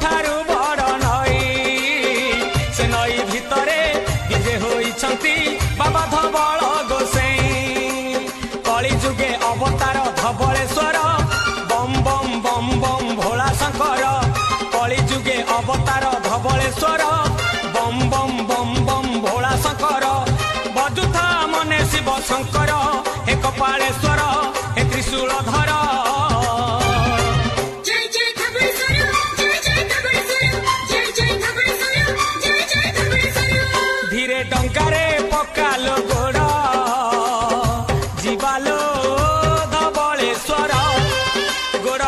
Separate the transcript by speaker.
Speaker 1: ठारू बड़ नई से नई भितरे विजे होइछंती बाबा धवल गोसाई कली जुगे अवतार धवलेश्वर बम बम बम बम भोला शंकर कली जुगे अवतार धवलेश्वर बम बम बम बम भोला शंकर बजुथा मने शिव शंकर हे कपालेश्वर हे त्रिशूलधर धीरे टंकारे पकालो गोड़ जीवालो धवलेश्वर गोड़